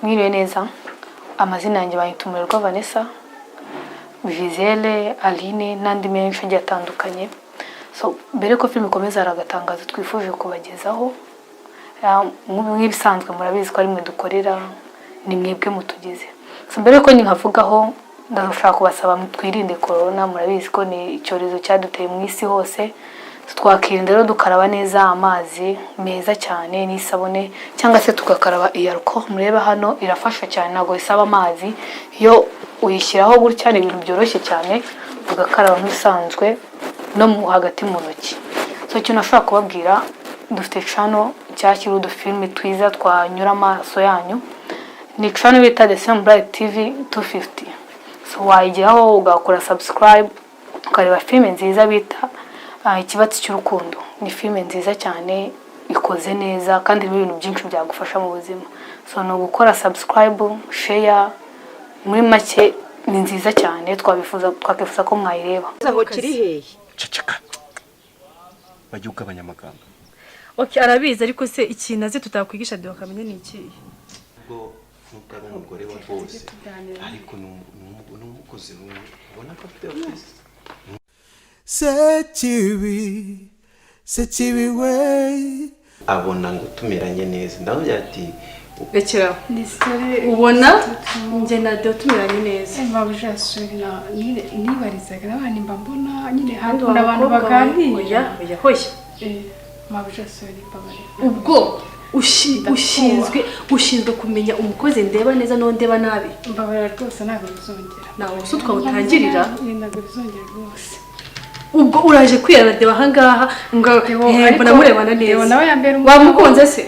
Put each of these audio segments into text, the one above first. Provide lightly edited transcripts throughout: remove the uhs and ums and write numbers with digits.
Mwiriwe neza, amazina yanjye bayitumirwa Vanessa, Vizele, Aline n'andi menshi agiye atandukanye. So mbere ko film ikomeza hari agatangazo twifuje kubagezaho. Nk'ibisanzwe murabizi ko ari mwe dukorera, ni mwebwe mutugize. So mbere ko nkavugaho ndashaka kubasaba twirinde corona, murabizi ko ni icyorezo cyaduteye mu isi hose. Twakirinda rero dukaraba neza amazi meza cyane n'isabune cyangwa se tugakaraba iyarko. Mureba hano irafasha cyane, nago isaba amazi, iyo uyishyiraho gutya ni ibintu byoroshye cyane, ugakaraba nk'isanzwe no mu hagati mu ntoki. So cyo nashaka kubabwira, dufite channel cyakira udufilme twiza twanyura amaso yanyu, ni channel bita The Same Bright TV 250. So wayijyaho ugakora subscribe ukareba filme nziza bita Ikibatsi cy'urukundo. Ni filme nziza cyane, ikoze neza kandi ibintu byinshi byagufasha mu buzima. So no gukora subscribe, share, muri make ni nziza cyane, twakifuza ko mwayireba. Aho kiri hehe? Ceceka. Bajuka abanyamaganga. Okay, arabizi ariko se ikintu azi tutakwigisha de bakamenya ni iki? Ubwo nukaba umugore wa bose. Ariko n'umukozi ubona ko afite office. Sechiwi we Abona ngo tumeranye neza. Ndavuga ati Bekera. Ubona nje na de tumeranye neza. Mabuje asubira nibarizaga n'abandi mbambona nyine handi abantu baganira. Oya hoya. Mabuje asubira babare. Ubwo ushinzwe kumenya umukozi ndeba neza no ndeba nabi. Mbabara rwose ntabwo bizongera. Nawe usutwa utangirira. Ntabwo bizongera rwose. Ubwo uraje kwiyana de bahangaha ngo mbona murebana neza. Nawe yambere wamukunze se?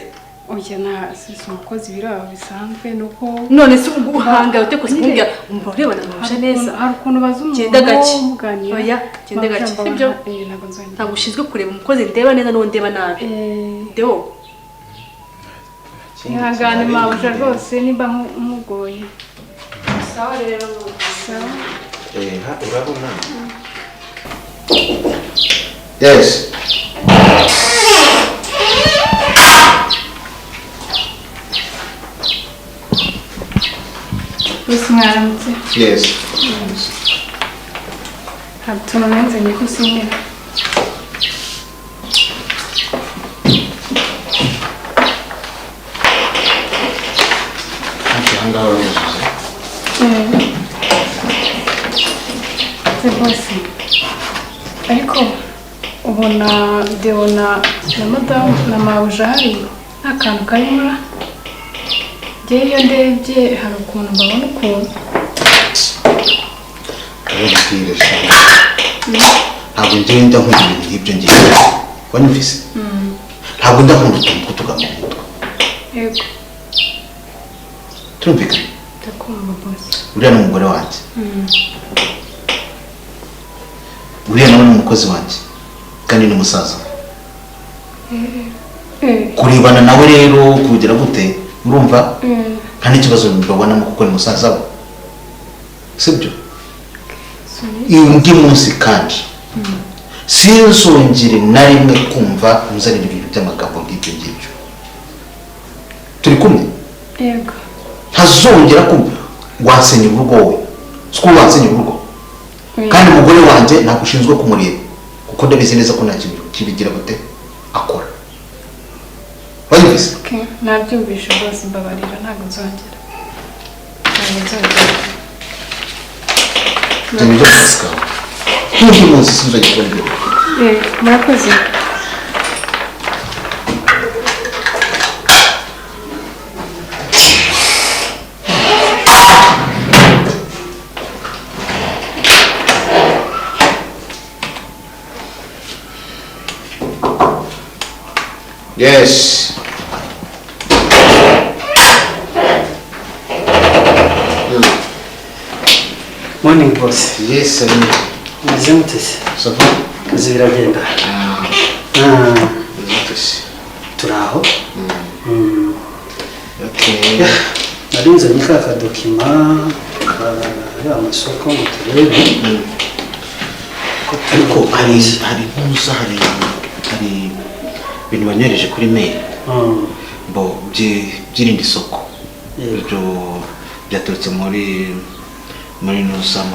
Oya na sisi umukozi biraba bisanzwe nuko none se ubuhanga ute kusimbya umbarebana muje neza. Hari ukuntu bazumva. Genda gake. Oya, genda gake. Sibyo? Ntabwo nzongera. Ntabwo ushinzwe kureba umukozi ndeba neza no ndeba nabi. Deo. Ihangane mabuje rwose nimba mugoye. Sawa rero. Sawa. urabona. Yes. Mwaramutse. Yes. Hatuno nenze nikusimira. Hanga waruze. Bose. Ariko ubona deona na madam na mawuje hari akantu karimo. Iyo ndebye hari ukuntu mbabona ukuntu Kabibwire cyane. Ntabwo ngiye ndakunda ibintu nk'ibyo ngiye. Wanyumvise? Ntabwo ndakunda utuntu kutuga mu mutwe. Yego. Turumvikana? Ndakumva boss. Uriya ni umugore wanjye. Uriya nawe ni umukozi wanjye. Kandi ni umusaza. Kurebana nawe rero kugira gute? Urumva? Nta n'ikibazo mbabonamo kuko ni musaza we. Sibyo? Undi munsi kandi sinzongere na rimwe kumva muzanira ibintu by'amagambo nk'ibyo ngibyo. Turi kumwe? Yego. Ntazongera kumva wansenya urugo wowe. Siko wansenya urugo. Kandi umugore wanjye ntabwo ushinzwe kumureba kuko ndabizi neza ko nta kintu kibigira gute akora. Wanyumvise? Okay, nabyumvishe rwose mbabarira ntabwo nzongera. Ntabwo nzongera. Ntabwo nzongera. Nk'uyu munsi sinzongera kubona ibyo. Murakoze. Yes. Morning boss. Yes, I'm Mzemutesi. so far. Kazi biragenda. Turaho. Okay. Narinze nikaka dokima ya amasoko mu turebe. Ariko hari nkuza hari ibintu banyohereje kuri mail. Bo byirinde isoko. ibyo byaturutse muri nusa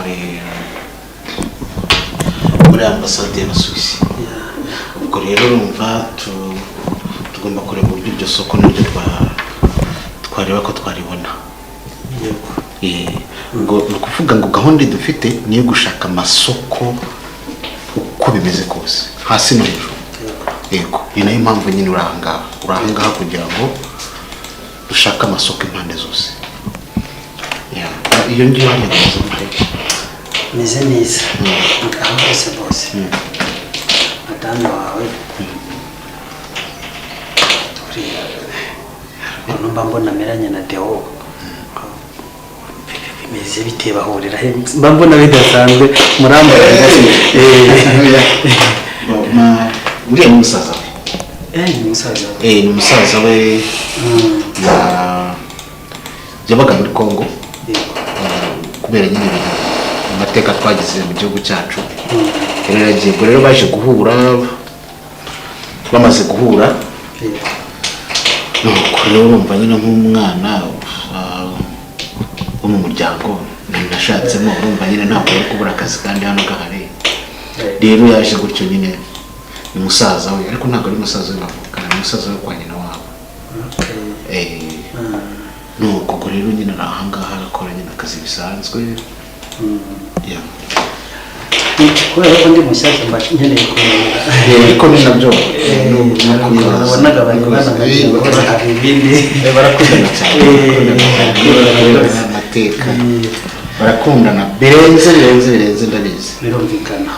muri ambasade y'Abasuwisi. Ubwo rero urumva tugomba kureba uburyo iryo soko niryo twareba ko twaribona. Ngo ni ukuvuga ngo gahunda dufite niyo gushaka amasoko uko bimeze kose hasi no hejuru. Yego, ni nayo mpamvu nyine urahangaha kugira ngo dushake amasoko impande zose. Iyo ngiyo hameze meze neza aho hose bose. Madamu wawe mba mbona ameranye na Deo, bimeze bite bahurira he? Mba mbona bidasanzwe murambaye. uriya ni umusaza we. Ni umusaza we. Ni umusaza we yabaga muri Congo kubera nyine amateka twagize mu gihugu cyacu. Rero baje guhura, bamaze guhura rero urumva nyine nk'umwana wo mu muryango nashatsemo, urumva nyine ntabwo ari kubura akazi kandi hano gahari. Rero yaje gutyo nyine ni musaza we, ariko ntabwo ari musaza we bavukana, ni musaza we kwa nyina wabo. Nuko rero nyine ahangaha arakora nyine akazi bisanzwe. Kubera ko ndi mushyashya mba nkeneye kumenya. Ariko ni nabyo nabonaga bari banaga ibindi barakundana cyane. Amateka barakundana birenze ndabizi. Birumvikana.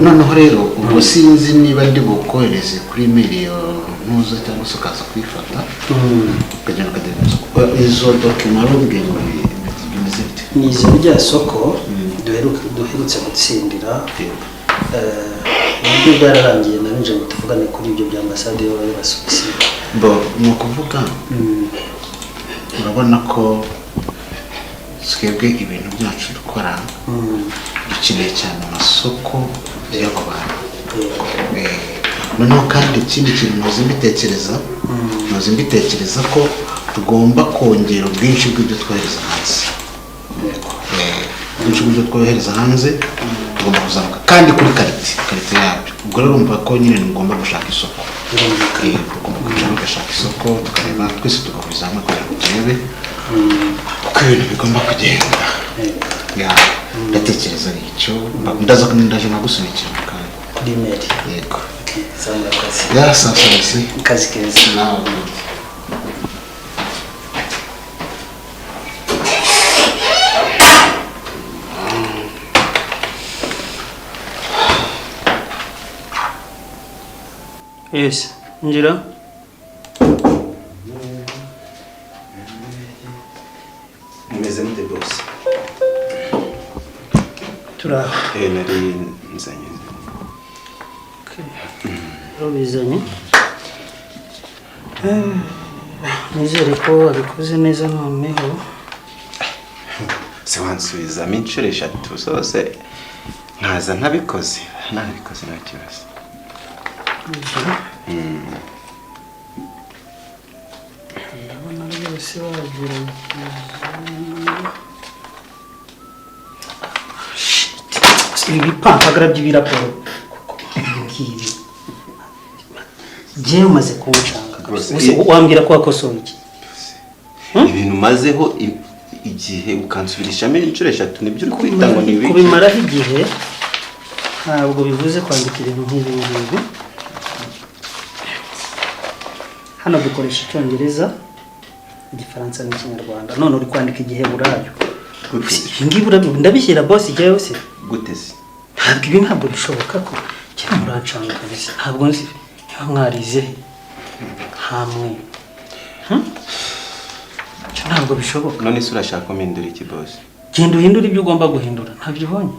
Noneho rero ubwo sinzi niba ndi bukohereze kuri email ntuza cyangwa se ukaza kwifata ukagenda ukadeba izo document rumbwiye ngo bimeze bite. Ni izo rya soko duherutse gutsindira. Ibyo byararangiye narinje ngo tuvugane kuri ibyo bya ambasade y'Abasuwisi. Ni ukuvuga urabona ko twebwe ibintu byacu dukora dukeneye cyane amasoko y'abo bantu. Noneho kandi ikindi kintu ntuzi mbitekereza ko tugomba kongera ubwinshi bw'ibyo twohereza hanze. Ubwinshi bw'ibyo twohereza hanze tugomba kuzamuka kandi kuri karite yabyo. Ubwo rero urumva ko nyine ngomba gushaka isoko. Tugomba kujya gashaka isoko tukareba twese tugahuriza hamwe kugira ngo turebe uko ibintu bigomba kugenda. Ndatekereza icyo ndaje nagusunikira mu kanya kuri email. Yego. Sanga akazi. Sasa akazi keza. Nawe. Yes, njira. Meze mute boss. Turaho. Nari nzanye. Robizanye. Nizere ko wabikoze neza noneho. Se wansubiza inshuro 3 zose nkaza ntabikoze nta kibazo. Ndabona rwose wagira ibipantagara by'ibiraporo ngibi je umaze kunshanga. Wambwira ko wakosoye iki? Ibintu mazeho igihe ukansubirishamo inshuro 3 nibyo uri kwita ngo ni kubimaraho igihe ntabwo bivuze kwandikira ibintu nk'ibi ngibi. Hano dukoresha Icyongereza, Igifaransa n'Ikinyarwanda. None uri kwandika igihe burayo. Ngibi ndabishyira boss igihe se. Gute se? Ntabwo ibi ntabwo bishoboka ko cyane murancanga kabisa. Ntabwo nzi mwarize hamwe. Ntabwo bishoboka. None se urashaka kumindura iki boss? Genda uhindura ibyo ugomba guhindura. Ntabyo ubonye.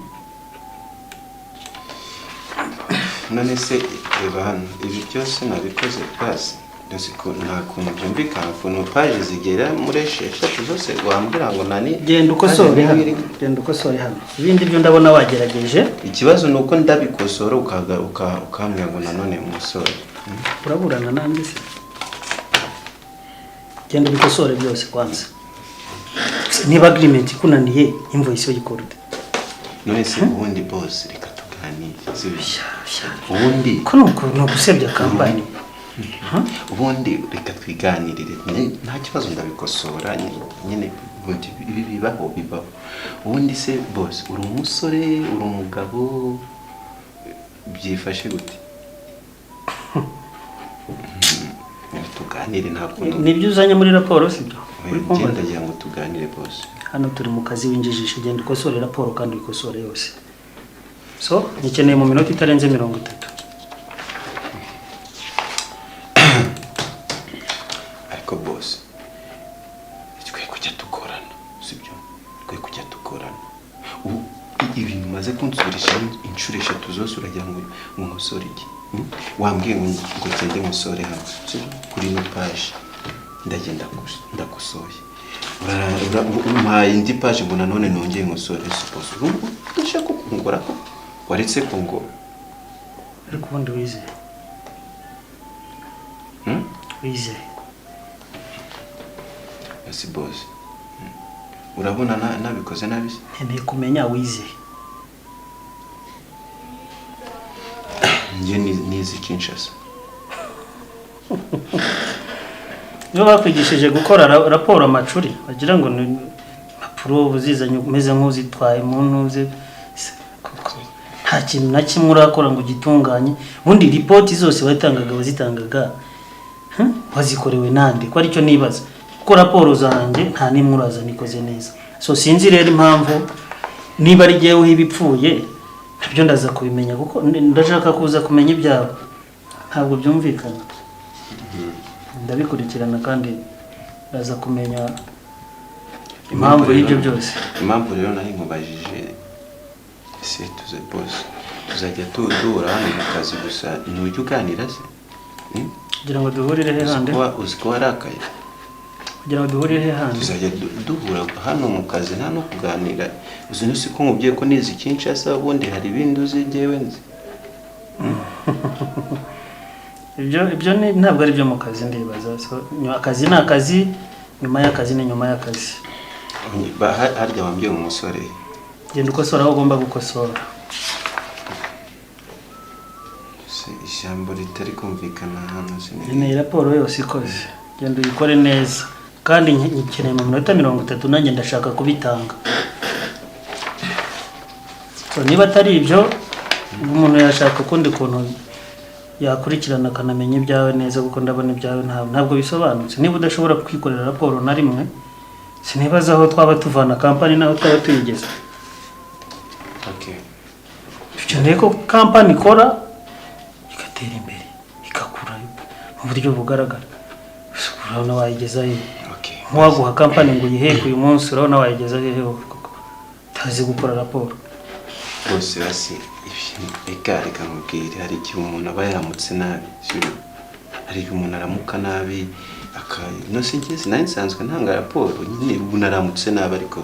None se reba hano ibi byose nabikoze basi. Ndasiko nta kuntu byumvikana ukuntu page zigera muri 6 zose wambwira ngo nani. Genda ukosore hano. Ibindi byo ndabona wagerageje. Ikibazo nuko ndabikosora ukambwira ngo nanone umusore. Uraburana nande se? Genda ubikosore byose kwanza. niba agreement ikunaniye invoice yo yikora ute? none se ubundi boss reka tuganire ubundi ko no gusebya kampani. ubundi reka twiganirire nta kibazo ndabikosora nyine ibi bibaho ubundi se boss uri umusore uri umugabo byifashe gute? tuganire ntabwo nibyo uzanye muri raporo sibyo? ndagira ngo tuganire boss. Hano turi mu kazi winjijisha genda ukosore raporo kandi ukosore yose. So nikeneye mu minota itarenze 30. Ariko boss twe kujya tukorana sibyo? Twe kujya tukorana ibintu maze kunsubirisha inshuro 3 zose uragira ngo umusore iki wambwiye ngo ngende musore hano kuri no page ndagenda ndakusoye umpaye indi page ngo nanone nongeye musore suppose ndashaka kungora ko waretse ko ngo ariko ubundi wize wize si boss urabona nabikoze nabi nkeneye kumenya wize nje nizi Kinshasa. Niyo bakwigishije gukora raporo amacuri bagira ngo ni impapuro buzizanye umeze nk'uzitwaye mu ntuze nta kintu na kimwe urakora ngo gitunganye ubundi report zose wazitangaga wazikorewe nande ko aricyo nibaza ko raporo zanjye nta nimwe uraza nikoze neza so sinzi rero impamvu niba ari giye uhibipfuye nabyo ndaza kubimenya kuko ndashaka kuza kumenya ibyawe ntabwo byumvikana ndabikurikirana kandi ndaza kumenya impamvu y'ibyo byose. Impamvu rero nari nkubajije se tuze boss tuzajya tudura hano mu kazi gusa ntujya uganira se kugira ngo duhurire he hande uziko warakaye kugira ngo duhurire he hande tuzajya duhura hano mu kazi nta no kuganira uzi no siko nkubwiye ko nizi Kinshasa ubundi hari ibindi uzi jewe nzi ibyo ntabwo ari byo mu kazi ndibaza so akazi ni akazi nyuma y'akazi ni nyuma y'akazi harya wambye umusore genda ukosora aho ugomba gukosora ishyamba ritari kumvikana hano ni raporo yose ikoze genda uyikore neza kandi nkeneye mu minota 30 nanjye ndashaka kubitanga so niba atari ibyo umuntu yashaka kundi kuntu yakurikirana akanamenya ibyawe neza kuko ndabona ibyawe ntabwo bisobanutse niba udashobora kwikorera raporo na rimwe sinibaza aho twaba tuvana kampani naho twaba tuyigeza. Okay. Dukeneye ko kampani ikora igatera imbere ikakura mu buryo bugaragara urabona wayigeza he ntiwaguha kampani ngo uyiheke uyu munsi urabona wayigeza he tazi gukora raporo bose basi reka nkubwire hari igihe umuntu aba yaramutse nabi hari igihe umuntu aramuka nabi no singize nari nsanzwe ntanga raporo nyine ubu naramutse nabi ariko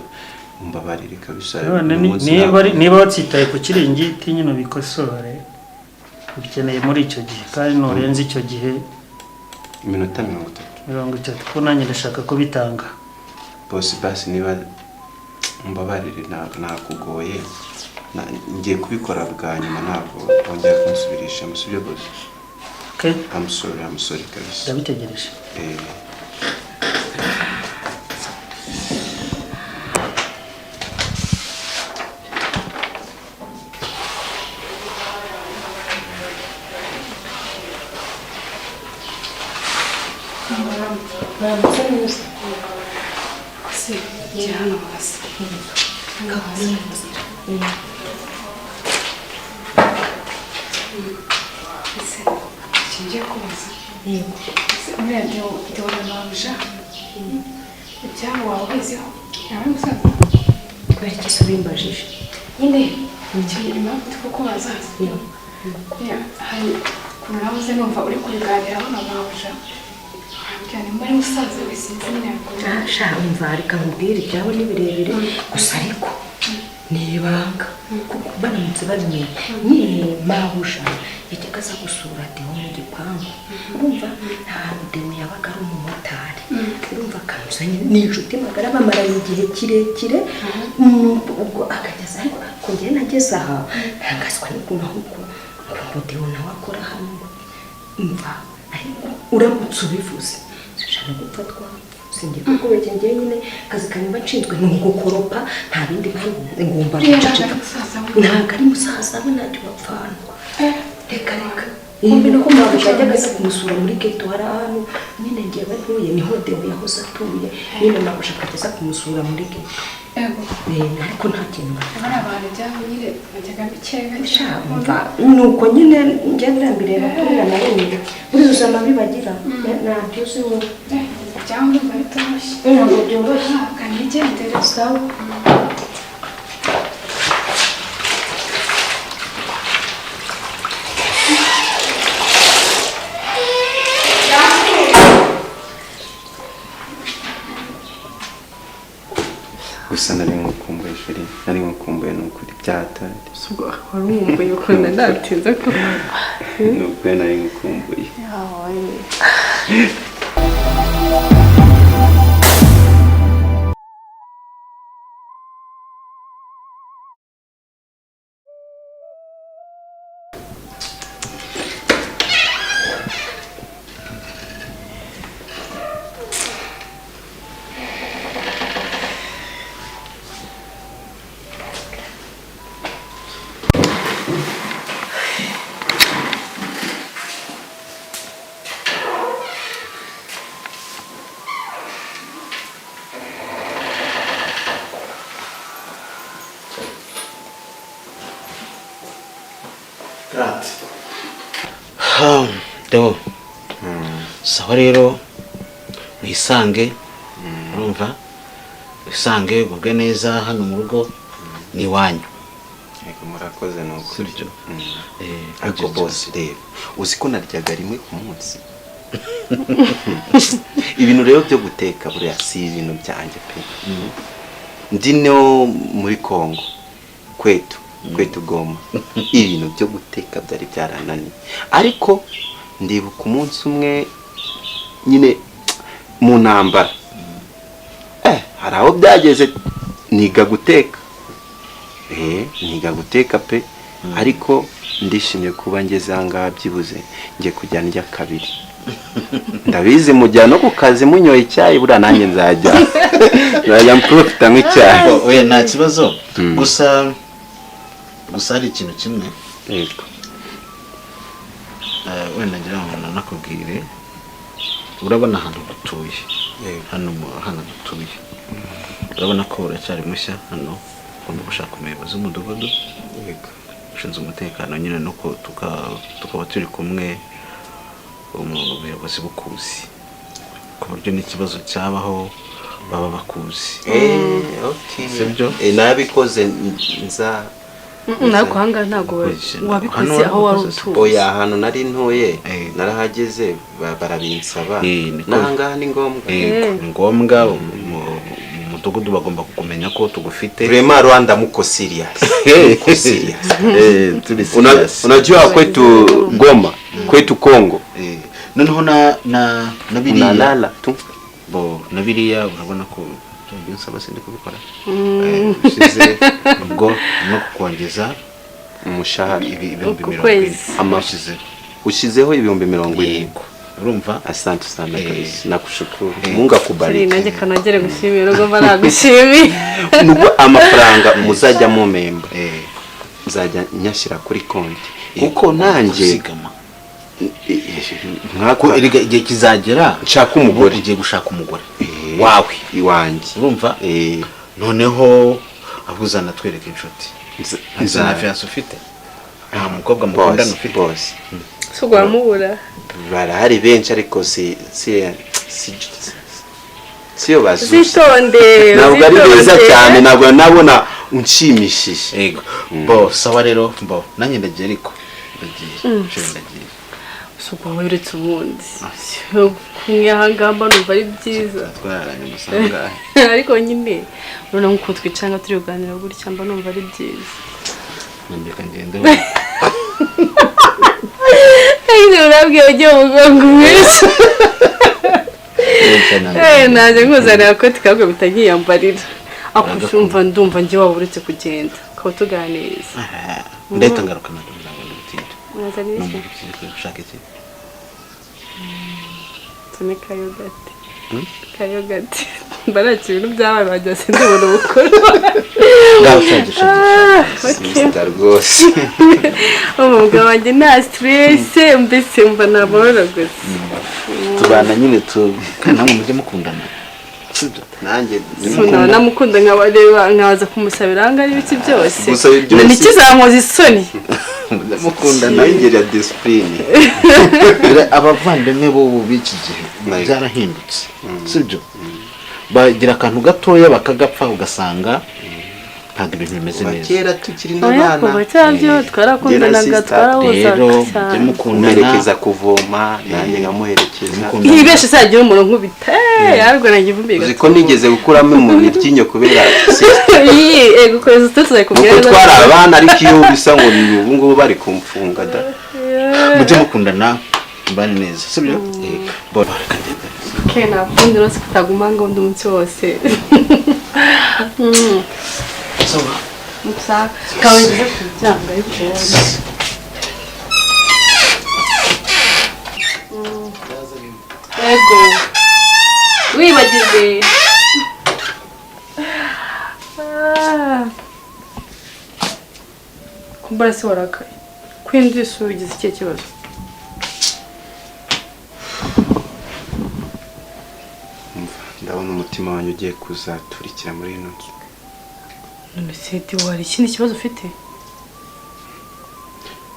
mbabarire kabisa niba watsitaye ku kiringiti nyine ubikosore ukeneye muri icyo gihe kandi nurenze icyo gihe iminota 30 ko nanjye ndashaka kubitanga bose basi niba mbabarire nakugoye ngiye kubikora bwa nyuma ntabwo ongera kunsubirisha musubye bose. Okay, I'm sorry kabisa ndabitegereje. Sinjye kubaza uriya ndabona nabuja ibyabo wawe ubiziho nawe musaza kubera iki ubimbajije nyine ikintu impamvu turi kukubaza hari ukuntu nabuze numva uri kubiganiraho na nabuja cyane muri musaza we sinzi imyaka sha umva reka nkubwire ibyawe ni birebire gusa ariko ni ibanga kuko baramutse babimenye nyine mabuja yajyaga aza gusura Deo mu gipangu urumva nta hantu Deo yabaga ari umumotari urumva kandi ni inshuti magara bamaranye igihe kirekire ubwo akageza ariko kongera nageze aha ntangazwa n'ukuntu ahubwo Deo nawe akora hano mva ariko uramutse ubivuze sinshaka gufatwa singiye kukubekera njye nyine kazi kanyu bashinzwe ni ugukoropa nta bindi ngomba guceceka ntabwo ari musaza we ntacyo bapfana reka Imbe no kumva bajyaga kumusura muri ghetto hari ahantu nyine ngiye bavuye niho Deo yahoze atuye nyine nagushaka kugeza kumusura muri ghetto ariko nta kintu abana abantu cyangwa nyine bajyaga bikega cyangwa nuko nyine njye ndambire bakorera na nyine buri uzama bibagira na byose wo cyangwa bari toroshye ntabwo byoroshye kandi igendere sawa gusa nari ngukumbuye sheri nari ngukumbuye n'ukuri byatari wari umumbuye ukuntu ndatinze ko n'ukuri nari ngukumbuye Deo sawa rero mwisange urumva wisange ubwe neza hano mu rugo ni wanyu yego murakoze n'ukuri sibyo ariko boss rero uzi ko naryaga rimwe ku munsi ibintu rero byo guteka buriya si ibintu byanjye pe ndi no muri Kongo kwetu Goma ibintu byo guteka byari byarananiye ariko ndibuka umunsi umwe nyine mu ntambara hari aho byageze niga guteka pe ariko ndishimye kuba ngeze ahangaha byibuze ngiye kujya ndya kabiri ndabizi mujya no ku kazi munyoye icyayi buriya nanjye nzajya mprofita nk'icyayi oya nta kibazo gusa hari ikintu kimwe yego wenda ngira ngo nanakubwire urabona ahantu dutuye hano dutuye urabona ko uracyari mushya hano ugomba gushaka umuyobozi w'umudugudu ushinzwe umutekano nyine nuko tukaba turi kumwe umuyobozi bukuzi ku buryo n'ikibazo cyabaho baba bakuzi sibyo nabikoze nza nako hanga ntago wabikoze aho wari utuye oya ahantu nari ntoye narahageze barabinsaba nanga ni ngombwa umudugudu bagomba kumenya ko tugufite vraiment Rwanda muko serious unajua kwetu Goma kwetu Kongo noneho na biriya nalala tu bo na biriya urabona ko nsaba sindi kubikora ushize ubwo no kukwongeza umushahara ibihumbi 20 amashize ushizeho ibihumbi 20 urumva asante sana kabisa nakushukuru Mungu akubariki nanjye kanagere gushimira ugo baragushimi nuko amafaranga muzajya mu memba nzajya nyashira kuri konti kuko nanjye nkako igihe kizagera nshaka umugore ugiye gushaka umugore wawe iwanjye urumva noneho abuzana twereka inshuti nzana fiance ufite nta mukobwa mukundana ufite bose sugwamubura barahari benshi ariko siyo bazuze zitonde ntabwo ari beza cyane ntabwo nabona unshimishije yego bo sawa rero bo nanjye ndagiye ariko ndagiye sugwa wiretse ubundi kumwe ahangamba numva ari byiza twararanye musanga ariko nyine urona nkuko twicanga turi kuganira gutya mba numva ari byiza nambeka ngende Urabwiye ugiye umugongo mwese naje nkuzanira akoti kawe bitagiyambarira akushumva ndumva njye waba uretse kugenda ukaba tuganiriza ndahita ngaruka nabyo ntabwo ndabitinde unazaniye ushaka iki tune kayogati mbaraki ibintu by'abana bajya sindabona ubukora sister rwose umugabo wanjye nta stress mbese mba nabona gusa tubana nyine namwe mujye mukundana nanjye namukunda nkabareba nkaza kumusabira anga ari ibiki byose Gusabira byose. nikizamuza isoni mukundana ingeri discipline abavandimwe bo b'iki gihe byarahindutse sibyo bagira akantu gatoya bakagapfa ugasanga ntabwo ibintu bimeze neza kera tukiri oya n'abana kuva cyabyo twarakundanaga twarahuzaga rero cyane mujye mukundana muherekeza kuvoma nanjye nkamuherekeza iyi benshi sagira umuntu nkubita yarwo nanjye vumbiga uzi ko nigeze gukuramo umuntu iryinyo kubera iyi gukoreza tutse kubwira kuko twari abana ariko iyo bisa ngo ni ubu ngubu bari kumfunga da mujye mukundana mbane neza sibyo bora kagenda kena vundi rose kutagumanga undi umunsi wose sawa Musa kaweze kubyanga y'ibyo ego wibagize kumbara se warakaye kwinjisha ugize iki kibazo ndabona umutima wanjye ugiye kuzaturikira muri ino nzu none se wari ikindi kibazo ufite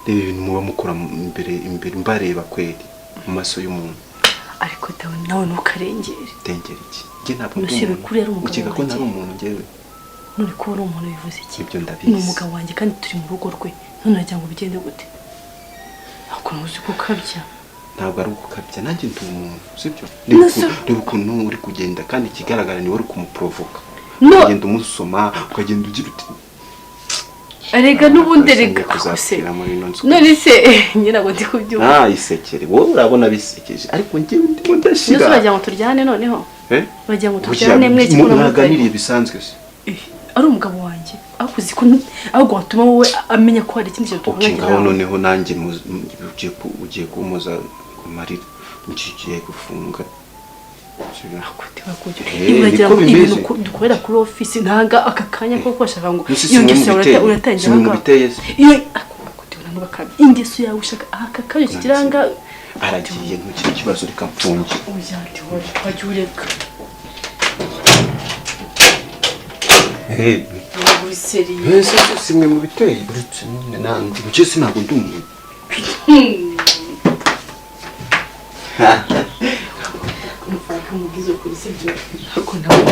reba ibintu muba mukora imbere mbareba kweri mu maso y'umuntu ariko dawe nawe ntukarengere tengera iki njye ntabwo ndi Mushyire umuntu kuri yari umugabo ukeka ko wanjye. ntari umuntu njyewe none ko uri umuntu bivuze iki ibyo ni ndabizi umugabo wanjye kandi turi mu rugo rwe none uragira ngo bigende gute ntabwo ntuzi gukabya ntabwo ari ugukabya nanjye ndi umuntu sibyo Nasa- reba ukuntu uri kugenda kandi ikigaragara ni wari kumuprovoka No. ukagenda umusoma ukagenda ugira uti erega n'ubundi Asanzwe erega kose kuzapfira muri ino nzu none se nyina ngo ndi kubyumva isekere wowe urabona bisekeje ariko njyewe ndimo ndashira nose uragira ngo turyane noneho eh uragira ngo turyane mwese ko mwaganiriye bisanzwe se ari umugabo wanjye ariko uzi ko ahubwo watuma wowe amenya ko hari ikindi kintu ukingaho noneho nanjye ugiye kumuza kumarira ngiye gufunga uragira ngo ibintu dukorera kuri ofisi ntanga aka kanya ko bashaka ngo iyo ngeso uratangira mu biteye se iyo ingeso yawe ushaka aka kanya kikiranga aragiye nk'ikiri kibazo reka mfunge ujyati wowe wajya ureka uri seriye ese simwe mu biteye uretse nanjye njye sinabwo ndi umuntu umufaka mugize kuri sibyo ariko nawe